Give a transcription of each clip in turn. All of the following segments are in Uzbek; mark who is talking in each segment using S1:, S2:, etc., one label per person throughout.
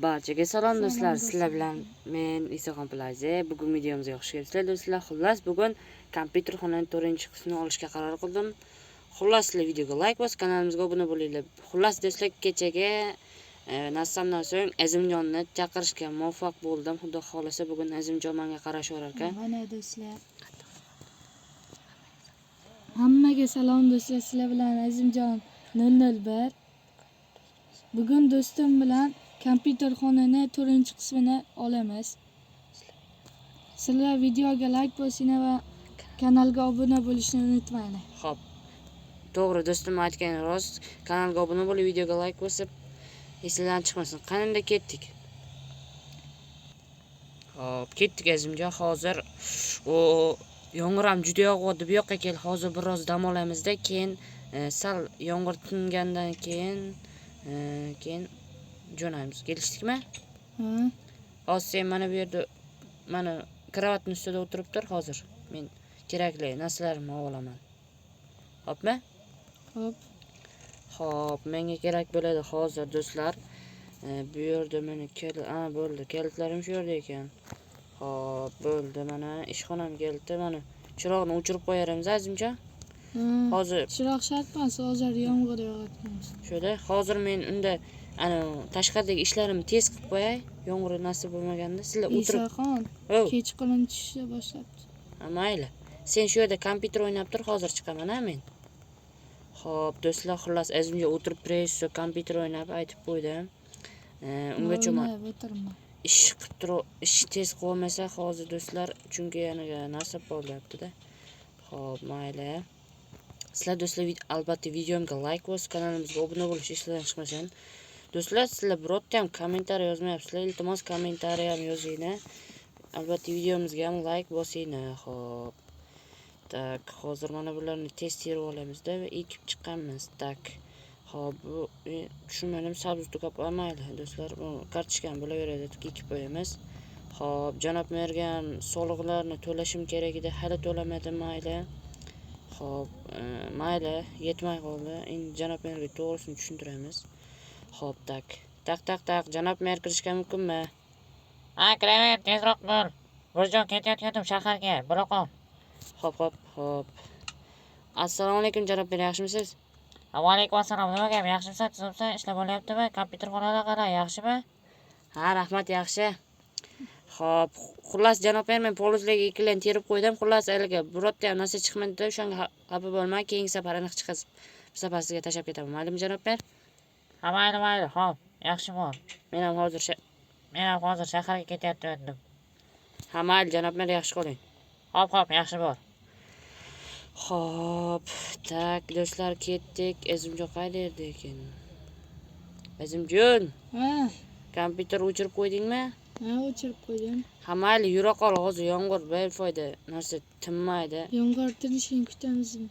S1: Barchaga salom do'stlar. Sizlar bilan men Isoxon Plaza. Bugun videomizga xush kelibsizlar do'stlar. Xullas, bugun kompyuter xonaning 4-qismini olishga qaror qildim. Xullas, sizlar videoga like bosib, kanalimizga obuna bo'linglar. Xullas do'stlar, kechaga nasamdan so'ng Azimjonni chaqirishga muvaffaq bo'ldim. Xudo xolasa bugun Azimjon menga qarashaverar ekan.
S2: Mana do'stlar. Hammaga salom do'stlar. Sizlar bilan Azimjon 001. Bugun do'stim bilan kompyuter xonaning 4-qismini olamiz. Sizlar videoga like bosinglar va kanalga obuna bo'lishni unutmanglar.
S1: Xo'p. To'g'ri, do'stim aytgani rost. Kanalga obuna bo'lib, videoga like bosib, esingizdan chiqmasin. Qanday ketdik? Xo'p, ketdik Azimjon. Hozir yomg'ir ham juda yog'yapti. Bu yoqqa kel. Hozir biroz dam olamizda, keyin sal yomg'ir tingandan keyin jo'naymiz. Kelishdikmi? Hozir sen mana bu yerda mana kravatning ustida o'tirib tur hozir. Men kerakli narsalarimni olaman. Xo'pmi?
S2: Xo'p.
S1: Xo'p, menga kerak bo'ladi hozir do'stlar. Bu yerda meni bo'ldi. Kalitlarim shu yerda ekan. Xo'p, bo'ldi. Mana ishxonam keldi. Mana chiroqni o'chirib qo'yaramiz, Azimjon. Hozir
S2: chiroq shart emas, hozir yomg'ir yog'ayotgan.
S1: Shunda hozir men unda tashqaridagi ishlarimni tez qilib qo'yay. Yomg'ir nasib bo'lmaganda sizlar o'tirib.
S2: Isoxon, kechqurun tushishga boshlabdi.
S1: Mayli. Sen shu yerda kompyuter o'ynab tur, hozir chiqaman men. Xo'p, do'stlar, xullas Azimjon o'tirib presso kompyuter o'ynab aytib qo'ydim. Ungacha
S2: o'tirma.
S1: Ish qilib turib, ish tez qilmasa hozir do'stlar, chunki yana nasib bo'lyapti-da. Xo'p, mayli. Sizlar do'stlar albatta videomga like bosib, kanalimizga obuna bo'lish esingizdan chiqmasin. Do'stlar, sizlar birorta ham kommentariy yozmayapsizlar. Iltimos kommentariy ham yozinglar. Albatta videomizga ham like bosinglar. Xo'p. Tak, hozir mana bularni test terib olamiz-da va ekib chiqamiz. Tak. Xo'p, bu tushunmadim, sabzi to'kab olmaydi. Do'stlar, bu kartochkani bo'laveradi, ekib qo'yamiz. Xo'p, janob merga ham soliqlarni to'lashim kerak edi, hali to'lamadim, mayli. Xo'p, mayli, yetmay qoldi. Endi janob merga to'g'risini tushuntiramiz. Xo'p, tak, janob mer kirishga mumkinmi?
S3: Ha, kiraver, tezroq bo'l. Bir joy ketayotgandim shaharga, bora qol.
S1: Xo'p. Assalomu alaykum janob mer, yaxshimisiz?
S3: Va alaykum assalom. Nima gap, yaxshimisan, tuzimsan, ishlar bo'lyaptimi? Kompyuter xonada qara, yaxshimi?
S1: Ha, rahmat, yaxshi. Xo'p, xullas janob mer, men polizlarga ikkilan terib qo'ydim. Xullas aliga birorta ham narsa chiqmadi, o'shanga xafa bo'lmang, keyingi safar aniq chiqasiz. Bu safar sizga tashab ketaman. Maylimi janob mer?
S3: Ha, mayli. Xo'p, yaxshi bo'l.
S1: Men ham
S3: hozir shaharga ketayotgandim.
S1: Ha, mayli janob mer, yaxshi qoling.
S3: Xo'p, yaxshi bo'l.
S1: Xo'p, tak, do'stlar, ketdik. Azimjon qayerda ekan? Azimjon.
S2: Ha,
S1: Kompyuter o'chirib qo'ydingmi?
S2: ha, o'chirib qo'ydim.
S1: Ha, mayli, yura qol, hozir yomg'ir befoyda narsa tinmaydi.
S2: Yomg'ir tinishini kutamizmi?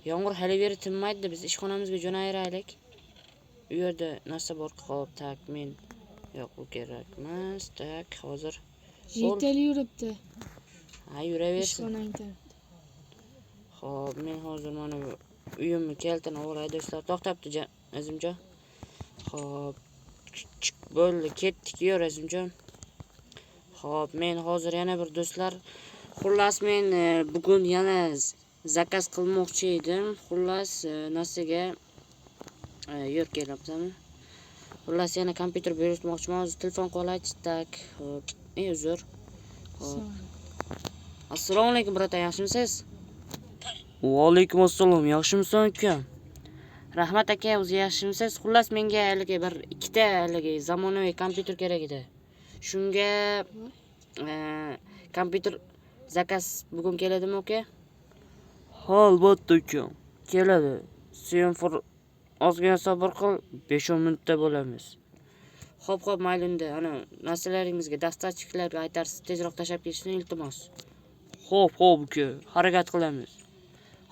S1: Yomg'ir hali beri tinmaydi, biz ishxonamizga jo'nayaylik. U yerda narsa bor. Xo'p, tak, men yo'q, u kerak emas. Tak, hozir
S2: Jetel yuribdi.
S1: ha, yuraversin.
S2: Ishxonang tarafda.
S1: Xo'p, men hozir mana bu uyimni keltini olay do'stlar. To'xtabdi Azimjon. Xo'p, bo'ldi, ketdik, yur Azimjon. Xo'p, men hozir yana bir do'stlar, xullas men bugun yana zakaz qilmoqchi edim. Xullas narsaga yur kelyapsizmi? Xullas yana kompyuter buyurtmoqchiman. Hozir telefon qolay. Tak, xo'p, uzr. Xo'p. Assalomu alaykum brata, yaxshimisiz? Va alaykum assalom, yaxshimisan ukam? Rahmat aka, o'zi yaxshimisiz? Xullas menga haligi bir ikkita haligi zamonaviy kompyuter kerak edi. Shunga kompyuter zakaz bugun keladimi uka? Ha, albatta ukam, keladi. Sen ozgina sabr qil, 5-10 minutda bo'lamiz. Xo'p, mayli unda, narsalaringizga, dastavchilarga aytarsiz, tezroq tashab ketishni iltimos. Xo'p, uka, harakat qilamiz.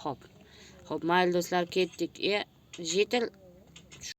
S1: Xo'p, mayli do'stlar, ketdik. Jetel